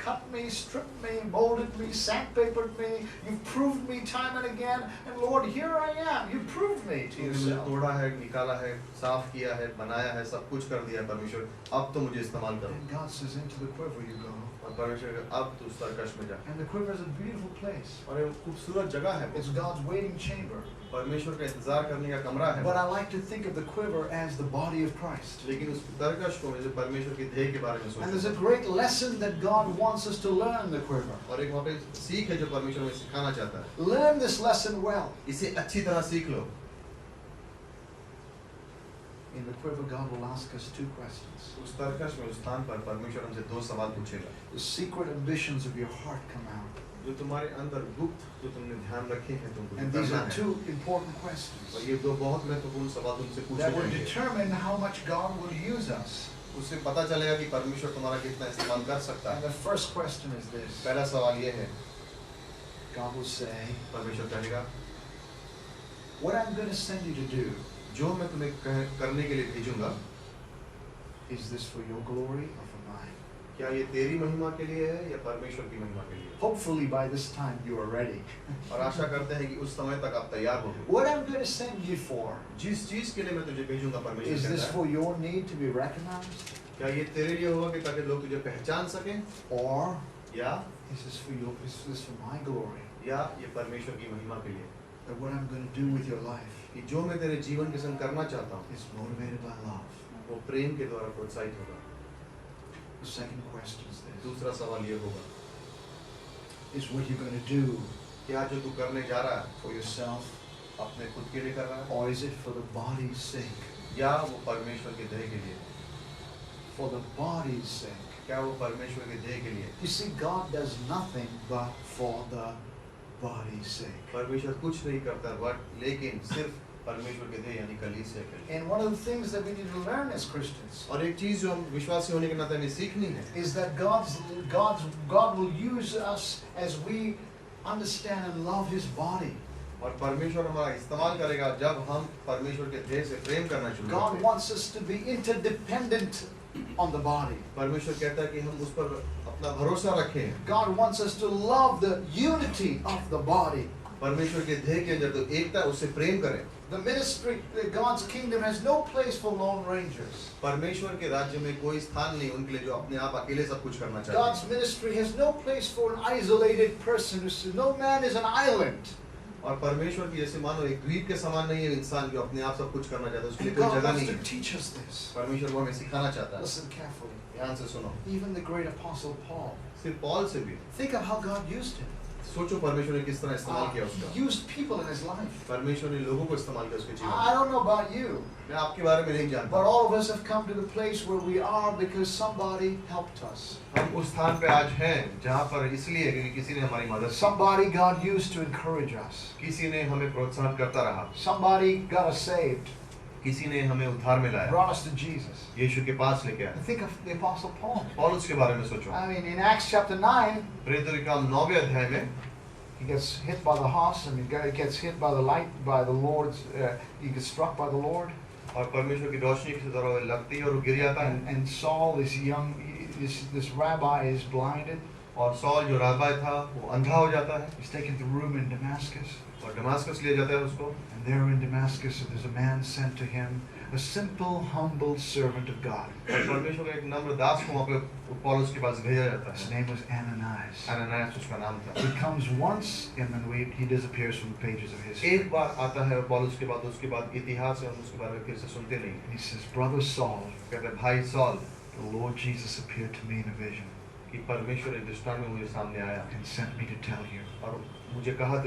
cut me, stripped me, molded me, sandpapered me. You've proved me time and again. And Lord, here I am. You proved me to मुझे yourself. तोड़ा है, निकाला है, साफ किया है, बनाया है, सब कुछ कर दिया है परमेश्वर, अब तो मुझे इस्तेमाल करो। And God says, into the quiver you go. और परमेश्वर कहता है, अब तू सर्कस में जा। And the quiver is a beautiful place. और ये खूबसूरत जगह है, It's God's waiting chamber. परमेश्वर का इंतजार करने का कमरा है। But I like to think of the quiver as the body of Christ. लेकिन उस सर्कस को मुझे परमेश्वर के देह के बारे में And there's सोचना। a great lesson that God wants us to learn in the quiver. और एक वहाँ पे सीख है जो परमेश्वर हमें सिखाना चाहता है। Learn this lesson well. इसे अच्छी तरह सीख लो। In the quiver, God will ask us two questions. उस सर्कस में, उस स्थान पर परमेश्वर हमसे दो सवाल पूछेगा। The secret ambitions of your heart come out. जो तुम्हारे अंदर गुप्त, जो तुमने ध्यान रखे हैं तुमको And these करना are है। two important questions और ये दो बहुत महत्वपूर्ण सवाल तुमसे पूछे that will जाएंगे। determine how much God will use us. उससे पता चलेगा कि परमेश्वर तुम्हारा कितना इस्तेमाल कर सकता And है। the first question is this. पहला सवाल ये है, God will say, परमेश्वर कहेगा, what I'm going to send you to do, जो मैं तुम्हें करने के लिए भेजूंगा, is this for your glory or for mine? क्या ये तेरी महिमा के लिए है या परमेश्वर की महिमा के लिए? Hopefully by this time you are ready. और आशा करते हैं कि उस समय तक आप तैयार हो। What I'm going to send you for, जिस चीज के लिए मैं तुझे भेजूंगा, परमेश्वर is this कहता है, for your need to be recognized? क्या ये तेरे लिए होगा कि ताकि लोग तुझे पहचान सकें, Or या is this for my glory? या ये परमेश्वर की महिमा के लिए? That what I'm going to do with your life कि जो मैं तेरे जीवन के संग करना चाहता हूँ, is motivated by love. वो प्रेम के द्वारा प्रोत्साहित होगा। The second question is this. दूसरा सवाल ये होगा, Is what you're going to do क्या जो तू करने जा रहा है for yourself, अपने खुद के लिए कर रहा है, or is it for the body's sake? या वो परमेश्वर के देह के लिए? For the body's sake. क्या वो परमेश्वर के देह के लिए? You see, God does nothing but for the body's sake. परमेश्वर कुछ नहीं करता, बट लेकिन सिर्फ परमेश्वर के देह यानी कलीसिया के लिए। And one of the things that we need to learn as Christians और एक चीज जो हम विश्वासी होने के नाते हमें सीखनी है, is that God will use us as we understand and love His body. और परमेश्वर हमारा इस्तेमाल करेगा जब हम परमेश्वर के देह से प्रेम करना शुरू God करें। wants us to be interdependent on the body. परमेश्वर कहता है कि हम उस पर अपना भरोसा रखें। God wants us to love the unity of the body. परमेश्वर के देह के अंदर तो एकता, उससे प्रेम करें। The ministry, God's kingdom has no place for lone rangers. परमेश्वर के राज्य में कोई स्थान नहीं उनके लिए जो अपने आप अकेले सब कुछ करना चाहते God's हैं। ministry has no place for an isolated person who says, no man is an island. और परमेश्वर की जैसे मानो एक द्वीप के समान नहीं है इंसान जो अपने आप सब कुछ करना चाहता है, उसके लिए And कोई God जगह wants नहीं to है। teach us this. परमेश्वर वो हमें सिखाना चाहता है। Listen carefully. ध्यान से सुनो। Even the great apostle Paul. सिर्फ पॉल से भी Think of how God used him. सोचो परमेश्वर ने किस तरह इस्तेमाल किया उसका। He used people in his life. परमेश्वर ने लोगों को इस्तेमाल किया उसके जीवन I में। don't know about you, मैं आपके बारे में नहीं जानता, but all of us have come to the place where we are because somebody helped us. हम उस स्थान पे आज हैं जहाँ पर इसलिए क्योंकि किसी ने हमारी मदद की, Somebody God used to encourage us. किसी ने हमें प्रोत्साहन करता रहा, Somebody got us saved, किसी ने हमें उद्धार में लाया, brought us to Jesus. यीशु के पास लेके आया। And think of the apostle Paul. पौलुस के बारे में सोचो। I mean, in Acts chapter 9, प्रेरितों के काम 9वें अध्याय में he gets hit by the horse and he gets hit by the light, by the Lord's, he gets struck by the Lord. और परमेश्वर की रोशनी की तरह वो लगती है और वो गिर जाता है। And Saul, this rabbi is blinded. और सौल जो राबाई था वो अंधा हो जाता है He's taken to a room in Damascus. और दमास्कस ले जाता है उसको। And there in Damascus, there's a man sent to him, a simple, humble servant of God. और परमेश्वर का एक नम्र दास को वहाँ पे पौलुस के पास भेजा जाता His है। name was Ananias. अननियास उसका नाम था। He comes once and then he disappears from the pages of history. एक बार आता है पौलुस के बाद, उसके बाद इतिहास है, हम उसके बारे में फिर से सुनते नहीं। And he says, Brother Saul, कहते हैं भाई soul, the Lord Jesus appeared to me in a vision कि परमेश्वर एक दृष्टांत में मुझे सामने आया and sent me to तell you और मुझे कहा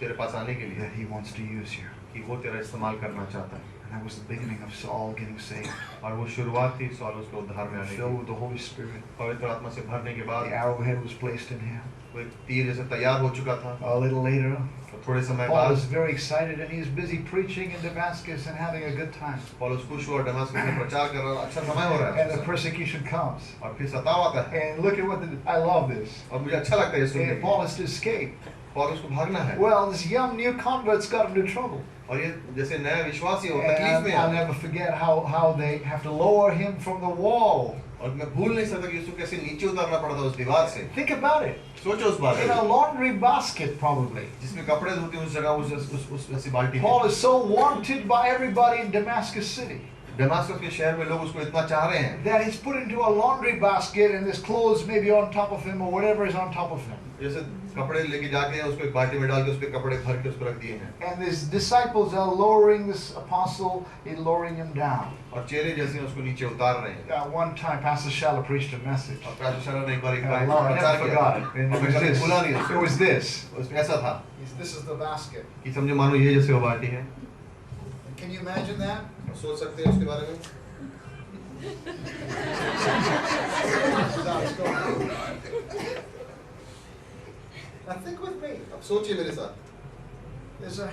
तेरे पास आने के लिए that he wants to use you. कि वो तेरा इस्तेमाल करना चाहता है। And that was the beginning of Saul getting saved. और वो शुरुआत थी सौल उसके उद्धार में आने Filled की। with the Holy Spirit. पवित्र आत्मा से भरने के बाद The arrowhead was placed in him. वो एक तीर जैसे तैयार हो चुका था। A little later, और थोड़े समय Paul बाद is very excited and he's busy preaching in Damascus and having a good time. पौलुस खुश हुआ, दमास्कस में प्रचार कर रहा, अच्छा समय हो रहा And the है। persecution comes. और फिर सताव आता है And look at what I love this. और मुझे अच्छा लगता है ये सुनने And Paul में। has to escape. पौलुस को भागना है Well, this young new convert's got into trouble. और ये जैसे नया विश्वासी हो And तकलीफ में I'll है never forget how they have to lower him from the wall. और मैं भूल नहीं सकता कि यीशु कैसे नीचे उतरना पड़ा था उस दीवार से। Think about it. सोचो उस बारे In a में, laundry basket, probably. जिसमें कपड़े धोते हैं उस जगह उस वैसी बाल्टी में। Paul is so wanted by everybody in Damascus city Damascus के शहर में लोग उसको इतना चाह रहे हैं that he's put into a laundry basket and his clothes may be on top of him or whatever is on top of him. जैसे कपड़े लेके जाके उसको एक बाल्टी में डाल के उस पे कपड़े भर के उसको रख दिए हैं। And his disciples are lowering this apostle and lowering him down. और चेले जैसे उसको नीचे उतार रहे हैं। One time, Pastor Shala preached a message. और प्राचीन शाला ने एक बार I never forgot it. And और मैं कभी भूला नहीं it was this. उसमें ऐसा था This is the basket. कि समझो मानो ये जैसे वो बाल्टी है। Can you imagine that? सोच सकते हैं उसके बारे में? Now think with me. अब सोचिए मेरे साथ, There's a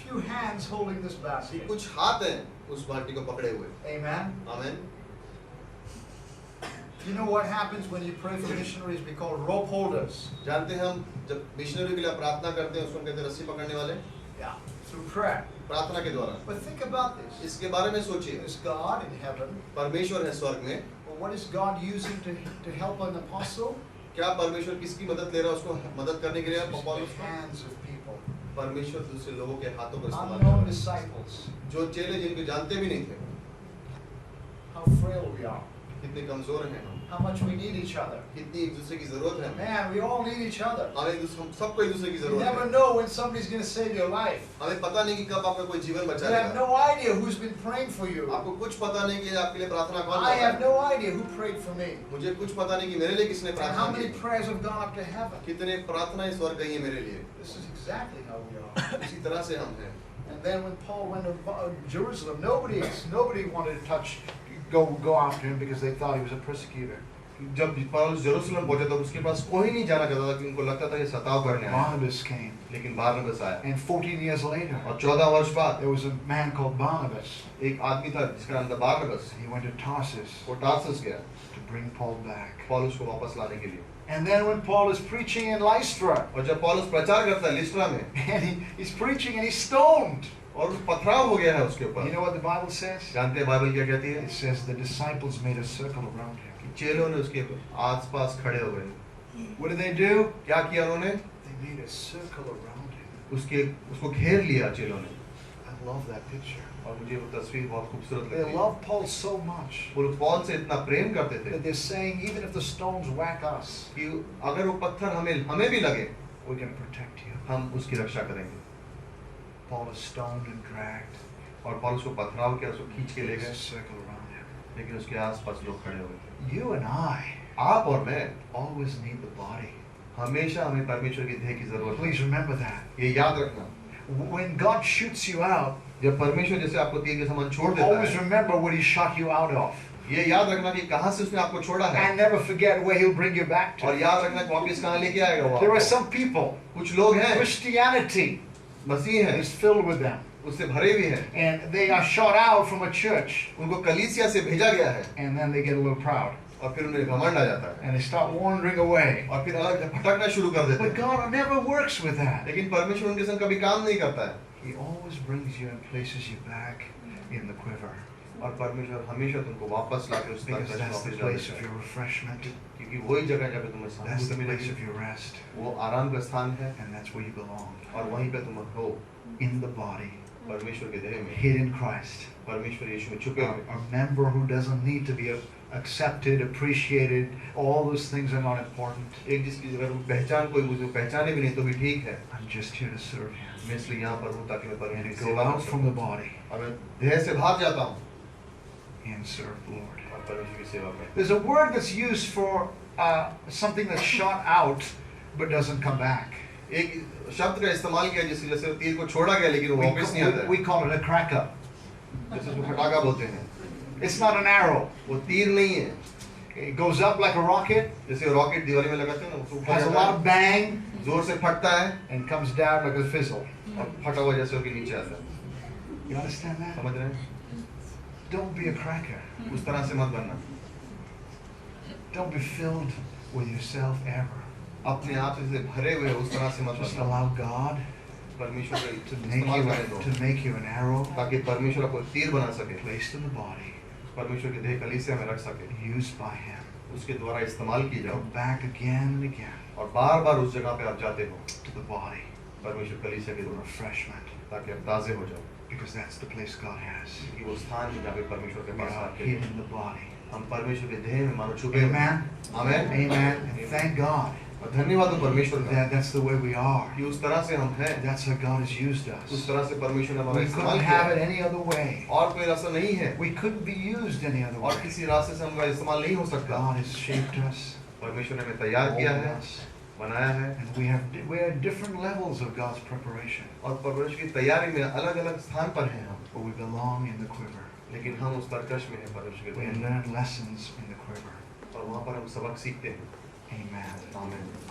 few hands holding this कि basket. कुछ हाथ हैं उस बाल्टी को पकड़े हुए। Amen. आमीन। You know what happens when you pray for missionaries? We call rope holders. जानते हैं हम जब मिशनरी के लिए प्रार्थना करते हैं उसको हम कहते हैं रस्सी पकड़ने वाले। Yeah. Through prayer. प्रार्थना के द्वारा। But think about this. इसके बारे में सोचिए। There's God in heaven. परमेश्वर है स्वर्ग में। Well, what is God using to help an apostle? क्या परमेश्वर किसकी मदद ले रहा है उसको मदद करने के लिए? The hands of people. परमेश्वर दूसरे लोगों के हाथों को इस्तेमाल Unknown कर disciples. जो चेले जिनको जानते भी नहीं थे, How frail we are. कितने कमजोर हैं हम, How much we need each other. कितनी एक दूसरे की जरूरत है। Man, we all need each other. हम सबको एक दूसरे की You जरूरत never है। know when somebody's going to save your life. हमें पता नहीं कि कब आपका कोई जीवन You बचा have लेगा। no idea who's been praying for you. आपको कुछ पता नहीं कि आपके लिए प्रार्थना कौन I कर have रहा है। no idea who prayed for me. मुझे कुछ पता नहीं कि मेरे लिए किसने And प्रार्थना how many की। prayers have gone up to heaven. कितने प्रार्थनाएं स्वर्ग गई हैं मेरे लिए। This is exactly how we are. इसी तरह से हम हैं। And then when Paul went to Jerusalem, nobody wanted to go after him because they thought he was a persecutor. जब पौलुस यरूशलेम पहुंचा तो उसके पास कोई नहीं जाना चाहता था कि उनको लगता था ये सताव करने आया। Barnabas came. लेकिन बारनबास आया। And 14 years later, और 14 वर्ष बाद there was a man called Barnabas. एक आदमी था जिसका नाम था बारनबास। He went to Tarsus वो टार्सस गया to bring Paul back. पौलुस को वापस लाने के लिए। And then when Paul is preaching in Lystra, और जब पौलुस प्रचार करता है लिस्ट्रा में, and he's preaching and he's stoned. और पथराव हो गया है उसके You ऊपर। know what the Bible says? जानते हैं बाइबल क्या कहती है? It says the disciples made a circle around him. कि चेलों ने उसके आसपास खड़े हो गए। What did they do? क्या किया उन्होंने? They made a circle around him. उसको घेर लिया चेलों ने। I love that picture. और मुझे वो तस्वीर बहुत खूबसूरत They लगती है। love Paul so much वो लोग पौल से इतना प्रेम करते थे that they're saying even if the stones whack us, कि अगर वो पत्थर हमें भी लगे, we're going to protect you. हम उसकी रक्षा करेंगे। Paul is stoned and dragged. और पौलुस को पथराव किया, उसको खींच के ले There's गए, a circle around him. लेकिन उसके आसपास लोग खड़े हुए थे। You and I आप और मैं always need the body. हमेशा हमें परमेश्वर की देह की जरूरत Please remember that. है। ये याद रखना। When God shoots you out, जब परमेश्वर जैसे आपको तीर के समान छोड़ देता always है, remember what he shot you out of. ये याद रखना कि कहाँ से उसने आपको छोड़ा है, And never forget where he'll bring you back और to. याद रखना कि वापस कहाँ लेके आएगा वो There are आपको। some people, कुछ लोग हैं, Christianity मसीह हैं, is filled with them. उससे भरे भी हैं, And they are shot out from a church. उनको कलीसिया से भेजा गया है, And then they get a little proud. और फिर उन्हें घमंड आ जाता है, And they start wandering away. और फिर अलग भटकना शुरू कर देते But हैं। God never works with that. लेकिन परमेश्वर उनके संग कभी काम नहीं करता है, He always brings you and places you back in the quiver. और परमेश्वर हमेशा तुमको वापस लाके उस Because तक that's the वापस place डालता of है, your refreshment. क्योंकि वही जगह जहाँ पे तुम्हें That's शांति the place मिलेगी, of your rest. वो आराम का स्थान है, And that's where you belong. और वहीं पे तुम हो In the body. परमेश्वर के देह में, Hid in Christ. परमेश्वर यीशु में छुपे हुए। A member who doesn't need to be accepted, appreciated. All those things are not important. एक जिसकी अगर पहचान कोई मुझे पहचाने भी नहीं तो भी ठीक है, I'm just here to serve Him. मैं इसलिए यहाँ पर हूँ ताकि मैं परमेश्वर And की to go सेवा कर out from सकूँ, the body और मैं देह से बाहर जाता हूँ and serve the Lord. और परमेश्वर की सेवा करता There's a word that's used for something that's shot out but doesn't come back. हूँ। एक शब्द का इस्तेमाल किया जिससे जैसे तीर को छोड़ा गया लेकिन वो वापस नहीं आता We है, call it a cracker. जैसे उसको फटाका बोलते हैं। It's not an arrow. वो तीर नहीं है, It goes up like a rocket, जैसे रॉकेट दिवाली में लगाते हैं ना, उसको ऊपर has a जाता lot है, of bang, जोर से फटता है and comes down like a fizzle. और फटा हुआ जैसे होके नीचे आता है। You understand that? समझ रहे हैं? Don't be a cracker. उस तरह से मत बनना, Don't be filled with yourself ever. अपने आप से भरे हुए उस तरह से मत Just बनना। allow God परमेश्वर to को make इस्तेमाल करने दो you an arrow ताकि परमेश्वर आपको तीर बना सके, placed in the body परमेश्वर के देह कलीसिया में रख सके, used by Him. उसके द्वारा इस्तेमाल की Go जाओ, back again and again और बार बार उस जगह पे आप जाते हो to the body परमेश्वर कलीसिया के for द्वारा, refreshment, ताकि आप ताजे हो जाओ, because that's the place God has. कि वो स्थान है जहाँ पे परमेश्वर के We पास are आते hid हैं। in the body. हम परमेश्वर के देह में मानो छुपे हुए हैं। Amen. Amen. Amen. And thank God और धन्यवाद हो परमेश्वर का that's the way we are. कि उस तरह से हम हैं, That's how God has used उस us. तरह से परमेश्वर ने हमारा We इस्तेमाल couldn't किया have it है, any other way. और कोई रास्ता नहीं है, We couldn't be used any other और way. किसी रास्ते से हमारा इस्तेमाल नहीं हो सकता। God has shaped us, परमेश्वर ने हमें तैयार किया molded है, us, बनाया है, and we're at different levels of God's preparation, और परमेश्वर की तैयारी में अलग अलग स्थान पर हैं हम, but we belong in the quiver. लेकिन हम उस तरकश में हैं परमेश्वर के We देह में, learn lessons in the quiver. और वहाँ पर हम सबक सीखते हैं। Amen. आमीन।